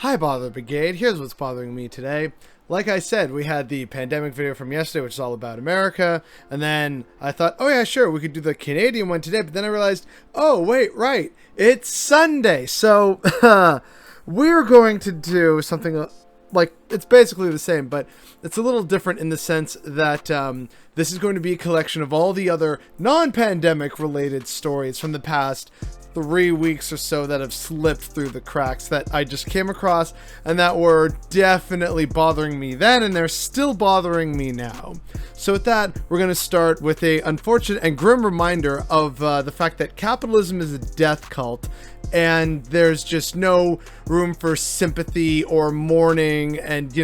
Hi Bother Brigade, here's what's bothering me today. Like I said, we had the pandemic video from yesterday, which is all about America, and then I thought, oh yeah, sure, we could do the Canadian one today, but then I realized, oh wait, right, it's Sunday, so we're going to do something like, it's basically the same, but it's a little different in the sense that this is going to be a collection of all the other non-pandemic related stories from the past 3 weeks or so that have slipped through the cracks that I just came across and that were definitely bothering me then, and they're still bothering me now. So with that, we're going to start with a unfortunate and grim reminder of the fact that capitalism is a death cult, and there's just no room for sympathy or mourning, and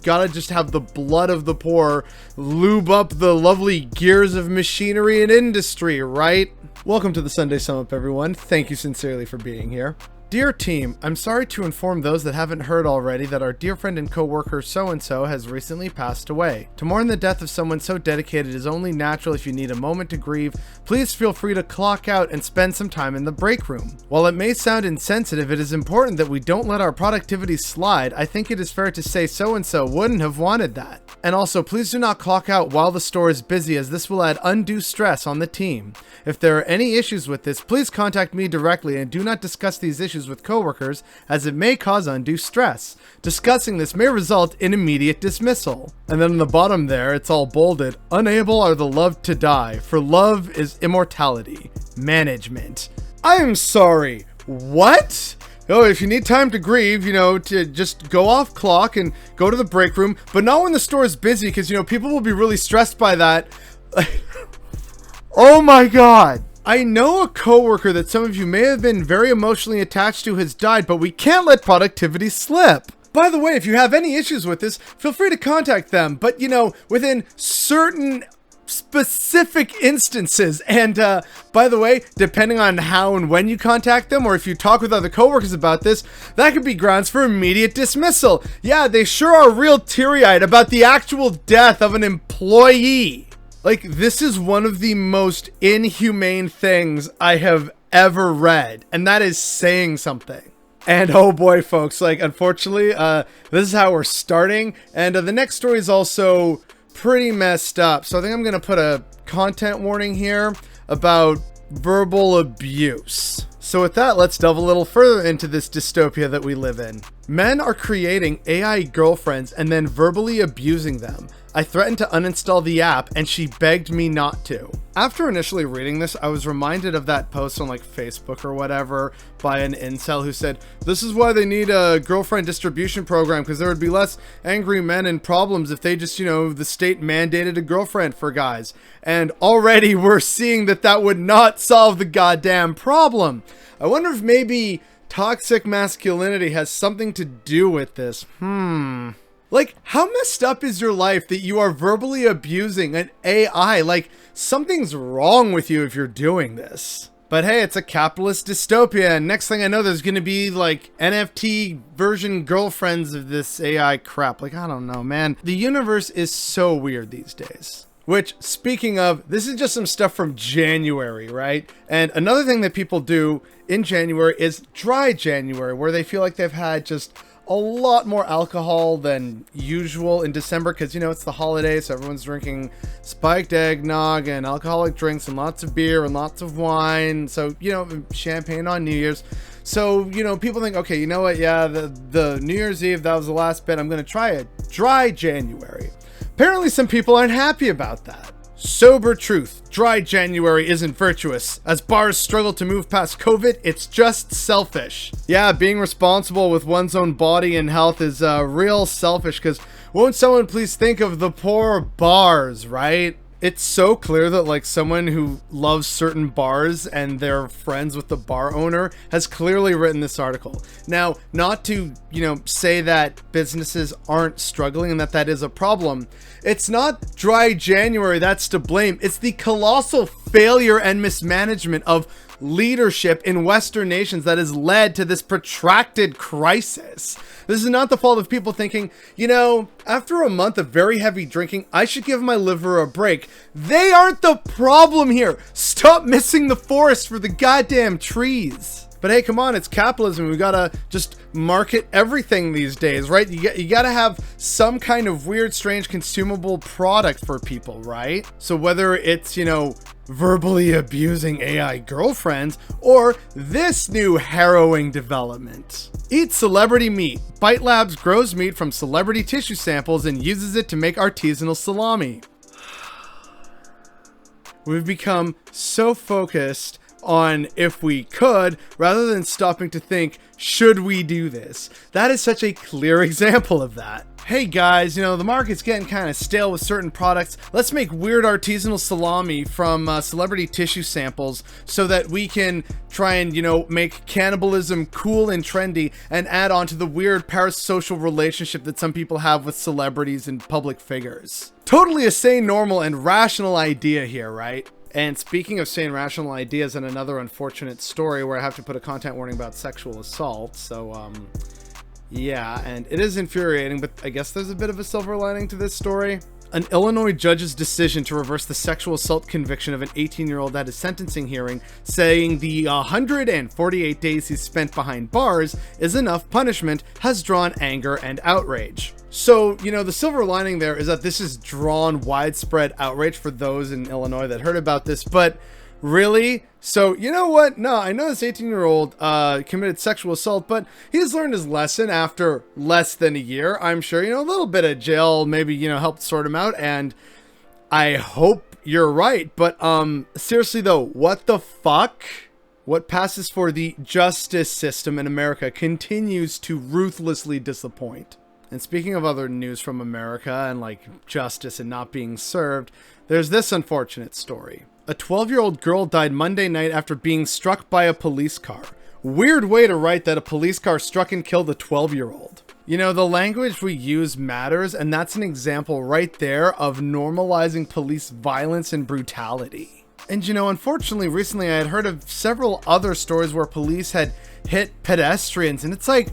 gotta just have the blood of the poor lube up the lovely gears of machinery and industry, right? Welcome to the Sunday Sum Up, everyone. Thank you sincerely for being here. Dear team, I'm sorry to inform those that haven't heard already that our dear friend and co-worker so-and-so has recently passed away. To mourn the death of someone so dedicated is only natural. If you need a moment to grieve, please feel free to clock out and spend some time in the break room. While it may sound insensitive, it is important that we don't let our productivity slide. I think it is fair to say so-and-so wouldn't have wanted that. And also, please do not clock out while the store is busy, as this will add undue stress on the team. If there are any issues with this, please contact me directly and do not discuss these issues with coworkers, as it may cause undue stress. Discussing this may result in immediate dismissal. And then on the bottom there, it's all bolded. Unable are the loved to die, for love is immortality. Management. I'm sorry. What? Oh, if you need time to grieve, to just go off clock and go to the break room, but not when the store is busy, because, people will be really stressed by that. Oh my God. I know a coworker that some of you may have been very emotionally attached to has died, but we can't let productivity slip. By the way, if you have any issues with this, feel free to contact them, but within certain specific instances. And by the way, depending on how and when you contact them, or if you talk with other coworkers about this, that could be grounds for immediate dismissal. Yeah, they sure are real teary-eyed about the actual death of an employee. Like, this is one of the most inhumane things I have ever read, and that is saying something. And oh boy, folks, unfortunately, this is how we're starting, and the next story is also pretty messed up. So I think I'm going to put a content warning here about verbal abuse. So with that, let's delve a little further into this dystopia that we live in. Men are creating AI girlfriends and then verbally abusing them. I threatened to uninstall the app and she begged me not to. After initially reading this, I was reminded of that post on Facebook or whatever by an incel who said, this is why they need a girlfriend distribution program, because there would be less angry men and problems if they just, the state mandated a girlfriend for guys. And already we're seeing that would not solve the goddamn problem. I wonder if maybe toxic masculinity has something to do with this. How messed up is your life that you are verbally abusing an AI? Something's wrong with you if you're doing this. But hey, it's a capitalist dystopia, and next thing I know, there's gonna be NFT version girlfriends of this AI crap. I don't know, man. The universe is so weird these days. Which, speaking of, this is just some stuff from January, right? And another thing that people do in January is dry January, where they feel like they've had just a lot more alcohol than usual in December, because it's the holidays, so everyone's drinking spiked eggnog and alcoholic drinks and lots of beer and lots of wine, so champagne on New Year's. So people think, okay, you know what, yeah, the New Year's Eve, that was the last bit, I'm gonna try a dry January. Apparently some people aren't happy about that. Sober truth, dry January isn't virtuous. As bars struggle to move past COVID, it's just selfish. Yeah, being responsible with one's own body and health is real selfish, because won't someone please think of the poor bars, right? It's so clear that someone who loves certain bars and they're friends with the bar owner has clearly written this article. Now, not to, say that businesses aren't struggling and that is a problem. It's not dry January that's to blame. It's the colossal failure and mismanagement of leadership in Western nations that has led to this protracted crisis. This is not the fault of people thinking, after a month of very heavy drinking, I should give my liver a break. They aren't the problem here. Stop missing the forest for the goddamn trees. But hey, come on, it's capitalism. We gotta just market everything these days, right? You gotta have some kind of weird, strange, consumable product for people, right? So whether it's, verbally abusing AI girlfriends, or this new harrowing development. Eat celebrity meat. Bite Labs grows meat from celebrity tissue samples and uses it to make artisanal salami. We've become so focused on if we could, rather than stopping to think, should we do this? That is such a clear example of that. Hey guys, the market's getting kind of stale with certain products. Let's make weird artisanal salami from celebrity tissue samples so that we can try and, make cannibalism cool and trendy and add on to the weird parasocial relationship that some people have with celebrities and public figures. Totally a sane, normal, and rational idea here, right? And speaking of sane, rational ideas, and another unfortunate story where I have to put a content warning about sexual assault, so, yeah, and it is infuriating, but I guess there's a bit of a silver lining to this story. An Illinois judge's decision to reverse the sexual assault conviction of an 18-year-old at his sentencing hearing, saying the 148 days he spent behind bars is enough punishment, has drawn anger and outrage. So, the silver lining there is that this has drawn widespread outrage for those in Illinois that heard about this, but really? So, you know what? No, I know this 18-year-old committed sexual assault, but he's learned his lesson after less than a year. I'm sure, a little bit of jail maybe, helped sort him out, and I hope you're right. But seriously though, what the fuck? What passes for the justice system in America continues to ruthlessly disappoint. And speaking of other news from America and justice and not being served, there's this unfortunate story. A 12-year-old girl died Monday night after being struck by a police car. Weird way to write that a police car struck and killed a 12-year-old. The language we use matters, and that's an example right there of normalizing police violence and brutality. And unfortunately, recently I had heard of several other stories where police had hit pedestrians, and it's like,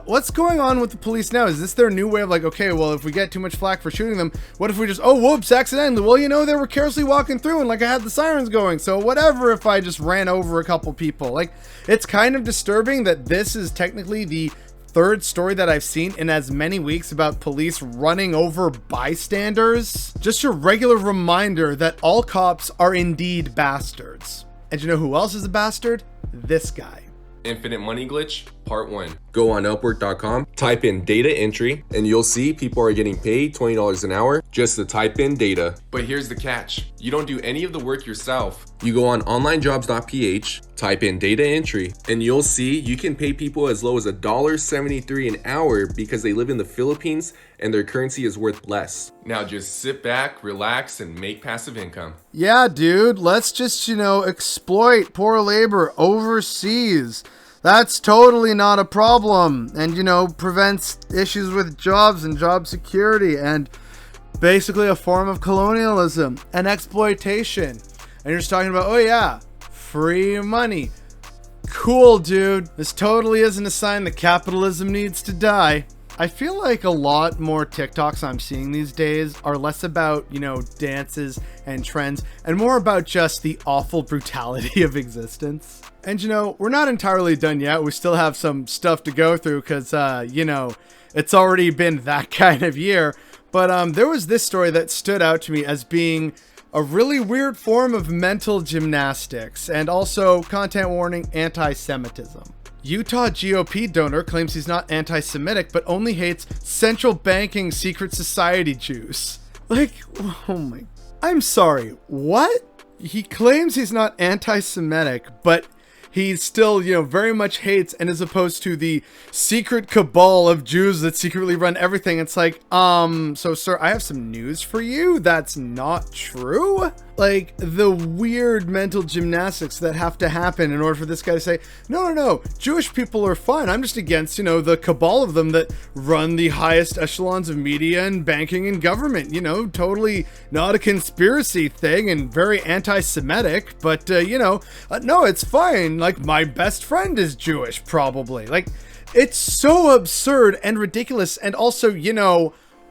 what's going on with the police now? Is this their new way of okay, well, if we get too much flack for shooting them, what if we just, oh, whoops, accidentally? Well, they were carelessly walking through and I had the sirens going. So whatever if I just ran over a couple people. It's kind of disturbing that this is technically the third story that I've seen in as many weeks about police running over bystanders. Just your regular reminder that all cops are indeed bastards. And who else is a bastard? This guy. Infinite Money Glitch, Part 1. Go on Upwork.com, type in data entry, and you'll see people are getting paid $20 an hour just to type in data. But here's the catch. You don't do any of the work yourself. You go on onlinejobs.ph, type in data entry, and you'll see you can pay people as low as $1.73 an hour because they live in the Philippines and their currency is worth less. Now just sit back, relax, and make passive income. Yeah, dude, let's just, exploit poor labor overseas. That's totally not a problem, and prevents issues with jobs and job security, and basically a form of colonialism and exploitation. And you're just talking about, oh yeah, free money. Cool, dude. This totally isn't a sign that capitalism needs to die. I feel like a lot more TikToks I'm seeing these days are less about, dances and trends and more about just the awful brutality of existence. And, we're not entirely done yet. We still have some stuff to go through because, it's already been that kind of year. But there was this story that stood out to me as being a really weird form of mental gymnastics and also, content warning, anti-Semitism. Utah GOP donor claims he's not anti-Semitic, but only hates central banking secret society Jews. Oh my... I'm sorry, what? He claims he's not anti-Semitic, but he still, very much hates and is opposed to the secret cabal of Jews that secretly run everything. It's so sir, I have some news for you. That's not true. The weird mental gymnastics that have to happen in order for this guy to say, no, Jewish people are fine. I'm just against, the cabal of them that run the highest echelons of media and banking and government, totally not a conspiracy thing and very anti-Semitic, but, no, it's fine. My best friend is Jewish, probably. It's so absurd and ridiculous. And also,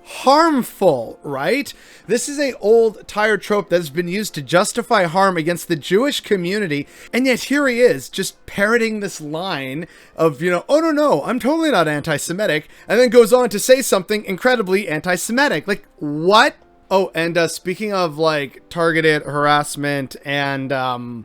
harmful, right? This is a old tired trope that has been used to justify harm against the Jewish community, and yet here he is just parroting this line of, oh no, I'm totally not anti-Semitic, and then goes on to say something incredibly anti-Semitic. Like, what? Oh, and speaking of like targeted harassment and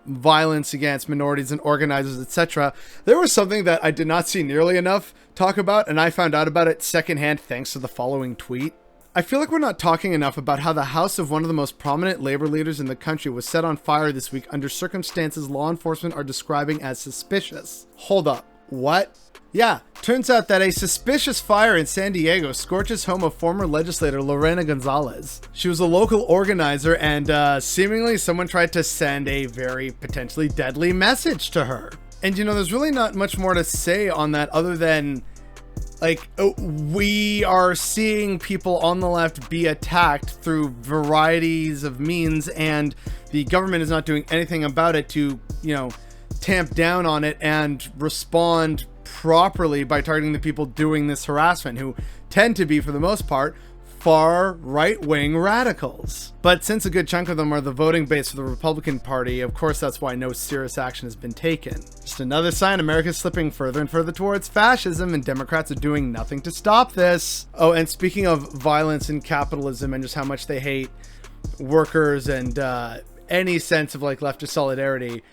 violence against minorities and organizers, etc., there was something that I did not see nearly enough talk about, and I found out about it secondhand thanks to the following tweet. I feel like we're not talking enough about how the house of one of the most prominent labor leaders in the country was set on fire this week under circumstances law enforcement are describing as suspicious. Hold up. What? Yeah, turns out that a suspicious fire in San Diego scorches home of former legislator Lorena Gonzalez. She was a local organizer, and seemingly someone tried to send a very potentially deadly message to her. And there's really not much more to say on that other than, like, we are seeing people on the left be attacked through varieties of means, and the government is not doing anything about it to, tamp down on it and respond properly by targeting the people doing this harassment, who tend to be, for the most part, far right-wing radicals. But since a good chunk of them are the voting base for the Republican Party, of course that's why no serious action has been taken. Just another sign America's slipping further and further towards fascism, and Democrats are doing nothing to stop this. Oh, and speaking of violence and capitalism and just how much they hate workers and any sense of like leftist solidarity,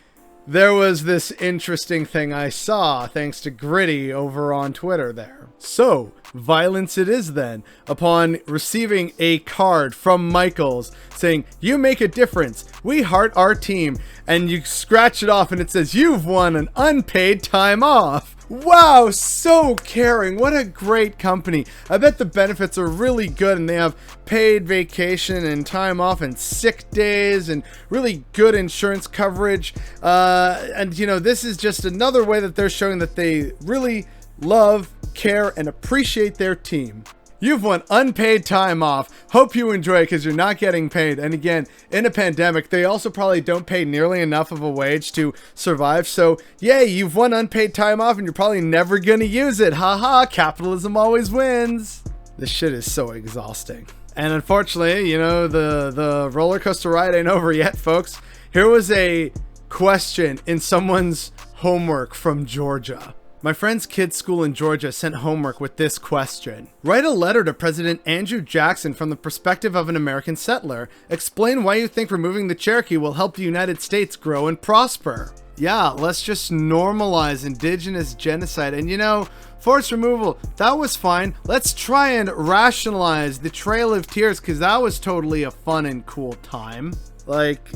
there was this interesting thing I saw thanks to Gritty over on Twitter there. So, violence it is then, upon receiving a card from Michaels saying, "You make a difference, we heart our team," and you scratch it off and it says, "You've won an unpaid time off." Wow, so caring. What a great company. I bet the benefits are really good, and they have paid vacation and time off and sick days and really good insurance coverage. And this is just another way that they're showing that they really love, care, and appreciate their team. You've won unpaid time off. Hope you enjoy it because you're not getting paid. And again, in a pandemic, they also probably don't pay nearly enough of a wage to survive. So, yay, you've won unpaid time off and you're probably never going to use it. Haha, capitalism always wins. This shit is so exhausting. And unfortunately, the roller coaster ride ain't over yet, folks. Here was a question in someone's homework from Georgia. My friend's kid's school in Georgia sent homework with this question. Write a letter to President Andrew Jackson from the perspective of an American settler. Explain why you think removing the Cherokee will help the United States grow and prosper. Yeah, let's just normalize indigenous genocide. And forced removal, that was fine. Let's try and rationalize the Trail of Tears, because that was totally a fun and cool time. Like,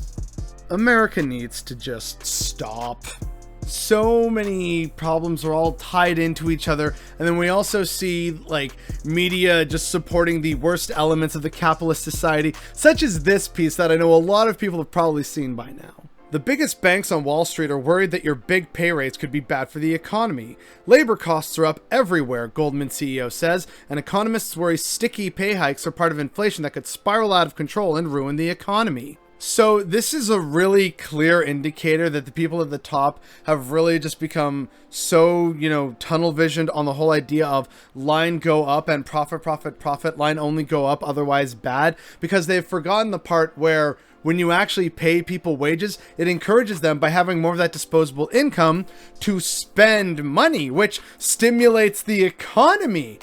America needs to just stop. So many problems are all tied into each other, and then we also see like media just supporting the worst elements of the capitalist society, such as this piece that I know a lot of people have probably seen by now. The biggest banks on Wall Street are worried that your big pay raise could be bad for the economy. Labor costs are up everywhere, Goldman CEO says, and economists worry sticky pay hikes are part of inflation that could spiral out of control and ruin the economy. So this is a really clear indicator that the people at the top have really just become so, tunnel visioned on the whole idea of line go up and profit, line only go up, otherwise bad, because they've forgotten the part where when you actually pay people wages, it encourages them by having more of that disposable income to spend money, which stimulates the economy.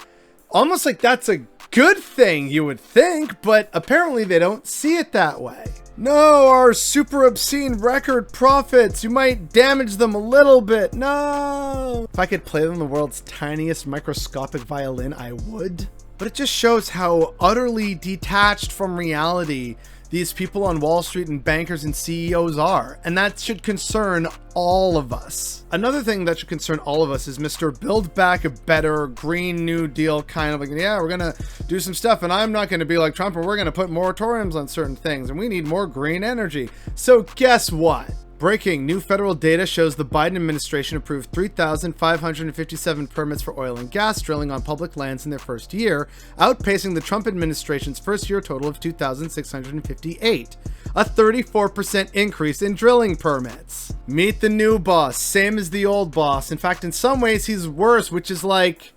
Almost like that's a good thing, you would think, but apparently they don't see it that way. No, our super obscene record profits. You might damage them a little bit. No. If I could play them the world's tiniest microscopic violin, I would. But it just shows how utterly detached from reality these people on Wall Street and bankers and CEOs are. And that should concern all of us. Another thing that should concern all of us is Mr. Build Back a Better Green New Deal kind of like, yeah, we're going to do some stuff and I'm not going to be like Trump, and we're going to put moratoriums on certain things and we need more green energy. So guess what? Breaking new federal data shows the Biden administration approved 3,557 permits for oil and gas drilling on public lands in their first year, outpacing the Trump administration's first year total of 2,658, a 34% increase in drilling permits. Meet the new boss, same as the old boss. In fact, in some ways he's worse, which is like,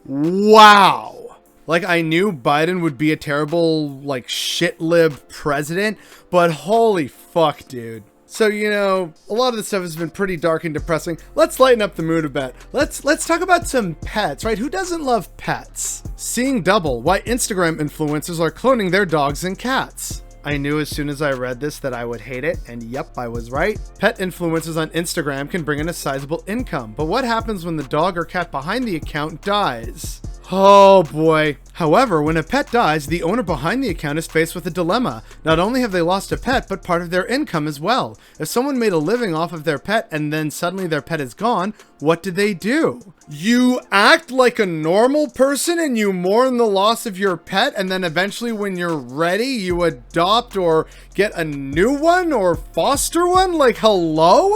wow. Like, I knew Biden would be a terrible, like, shit-lib president, but holy fuck, dude. So, you know, a lot of this stuff has been pretty dark and depressing. Let's lighten up the mood a bit. Let's talk about some pets, right? Who doesn't love pets? Seeing double, why Instagram influencers are cloning their dogs and cats. I knew as soon as I read this that I would hate it, and yep, I was right. Pet influencers on Instagram can bring in a sizable income, but what happens when the dog or cat behind the account dies? Oh boy. However, when a pet dies, the owner behind the account is faced with a dilemma. Not only have they lost a pet, but part of their income as well. If someone made a living off of their pet and then suddenly their pet is gone, what do they do? You act like a normal person and you mourn the loss of your pet, and then eventually when you're ready, you adopt or get a new one or foster one? Like, hello?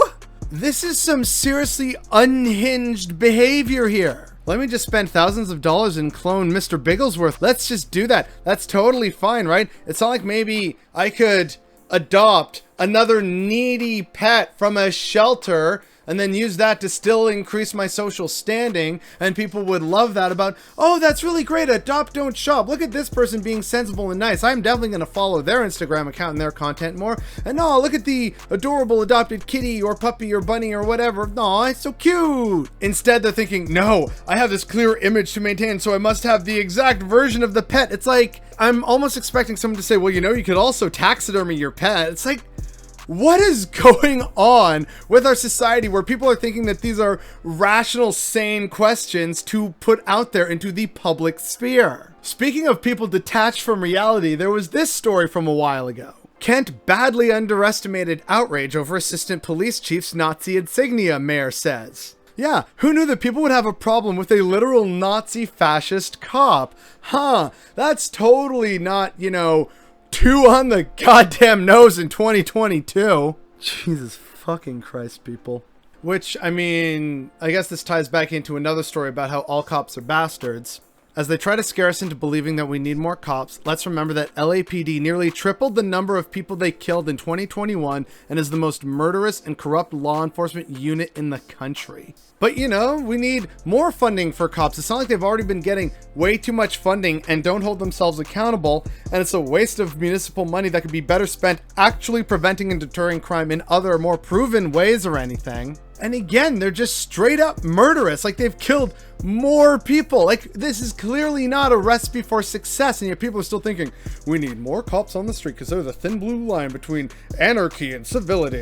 This is some seriously unhinged behavior here. Let me just spend thousands of dollars and clone Mr. Bigglesworth. Let's just do that. That's totally fine, right? It's not like maybe I could adopt another needy pet from a shelter and then use that to still increase my social standing, and people would love that about, oh, that's really great, adopt, don't shop. Look at this person being sensible and nice. I'm definitely going to follow their Instagram account and their content more. And oh, look at the adorable adopted kitty or puppy or bunny or whatever. Aw, it's so cute. Instead, they're thinking, no, I have this clear image to maintain, so I must have the exact version of the pet. It's like, I'm almost expecting someone to say, well, you know, you could also taxidermy your pet. It's like, what is going on with our society where people are thinking that these are rational, sane questions to put out there into the public sphere? Speaking of people detached from reality, there was this story from a while ago. Kent badly underestimated outrage over assistant police chief's Nazi insignia, mayor says. Yeah, who knew that people would have a problem with a literal Nazi fascist cop? Huh, that's totally not, you know, too on the goddamn nose in 2022. Jesus fucking Christ, people. Which, I mean, I guess this ties back into another story about how all cops are bastards. As they try to scare us into believing that we need more cops, let's remember that LAPD nearly tripled the number of people they killed in 2021 and is the most murderous and corrupt law enforcement unit in the country. But you know, we need more funding for cops. It's not like they've already been getting way too much funding and don't hold themselves accountable, and it's a waste of municipal money that could be better spent actually preventing and deterring crime in other more proven ways or anything. And again, they're just straight up murderous. Like, they've killed more people. Like, this is clearly not a recipe for success. And yet people are still thinking, we need more cops on the street because they're the thin blue line between anarchy and civility.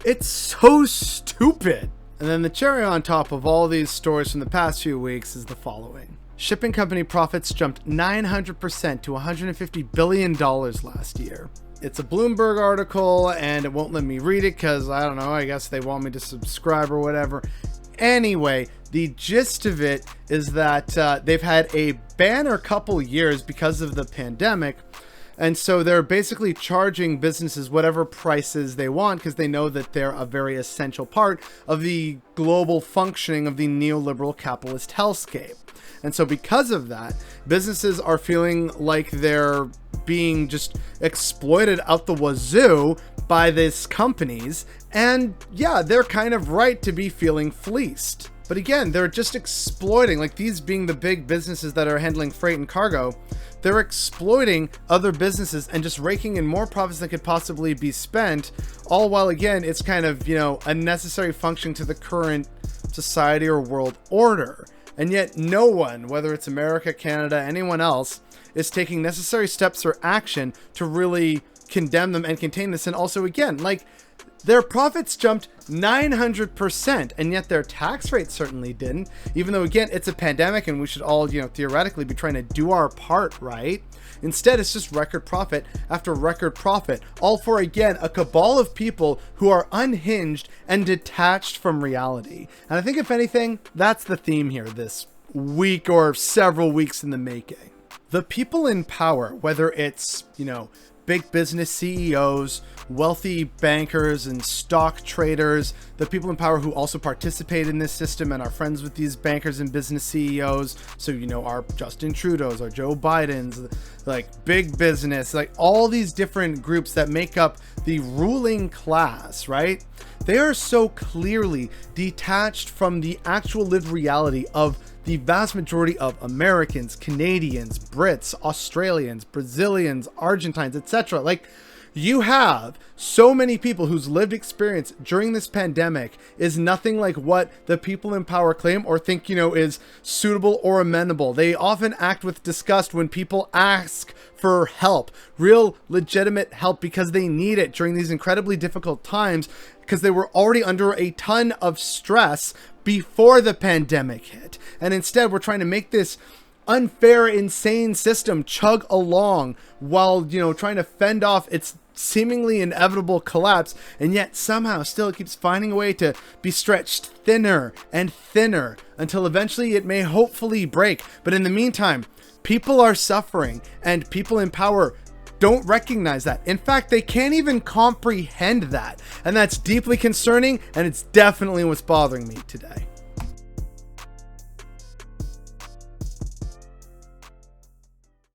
It's so stupid. And then the cherry on top of all these stories from the past few weeks is the following. Shipping company profits jumped 900% to $150 billion last year. It's a Bloomberg article, and it won't let me read it because, I don't know, I guess they want me to subscribe or whatever. Anyway, the gist of it is that they've had a banner couple years because of the pandemic, and so they're basically charging businesses whatever prices they want because they know that they're a very essential part of the global functioning of the neoliberal capitalist hellscape. And so because of that, businesses are feeling like they're being just exploited out the wazoo by these companies. And yeah, they're kind of right to be feeling fleeced. But again, they're just exploiting, like these being the big businesses that are handling freight and cargo, they're exploiting other businesses and just raking in more profits than could possibly be spent, all while, again, it's kind of, you know, a necessary function to the current society or world order. And yet no one, whether it's America, Canada, anyone else, is taking necessary steps or action to really condemn them and contain this. And also, again, like, their profits jumped 900%, and yet their tax rate certainly didn't, even though, again, it's a pandemic and we should all, you know, theoretically be trying to do our part, right? Instead, it's just record profit after record profit, all for, again, a cabal of people who are unhinged and detached from reality. And I think, if anything, that's the theme here this week or several weeks in the making. The people in power, whether it's, you know, big business CEOs, wealthy bankers and stock traders, the people in power who also participate in this system and are friends with these bankers and business CEOs. So, you know, our Justin Trudeau's, our Joe Biden's, like big business, like all these different groups that make up the ruling class, right? They are so clearly detached from the actual lived reality of the vast majority of Americans, Canadians, Brits, Australians, Brazilians, Argentines, etc. Like, you have so many people whose lived experience during this pandemic is nothing like what the people in power claim or think, is suitable or amenable. They often act with disgust when people ask for help, real legitimate help, because they need it during these incredibly difficult times, because they were already under a ton of stress before the pandemic hit. And instead, we're trying to make this unfair, insane system chug along while, trying to fend off its seemingly inevitable collapse, and yet somehow still it keeps finding a way to be stretched thinner and thinner until eventually it may hopefully break. But in the meantime, people are suffering, and people in power don't recognize that. In fact, they can't even comprehend that. And that's deeply concerning, and it's definitely what's bothering me today.